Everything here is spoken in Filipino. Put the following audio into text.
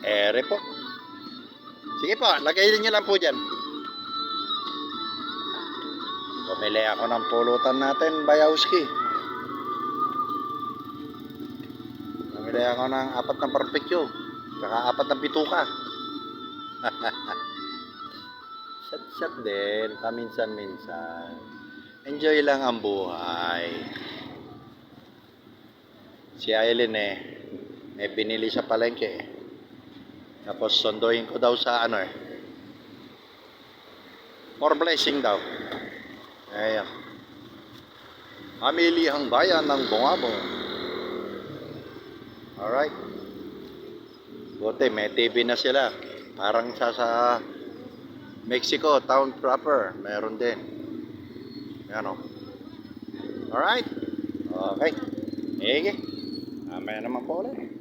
Ere po. Sige po, lagay niyo lang po dyan. Bumili ako ng pulutan natin, Bayowski. Bumili ako ng 4 na barbecue. Saka 4 na bituka. Shot-shot din, paminsan-minsan. Enjoy lang ang buhay. Si Aileen may binili sa palengke eh. Tapos sunduin ko daw sa more blessing daw. Ayan. Pamilihang bayan ng Bungabong. Alright. Buti may TV na sila. Parang sa Mexico, town proper. Meron din. Yan o. Alright. Okay. Sige. Mamaya naman po ulit.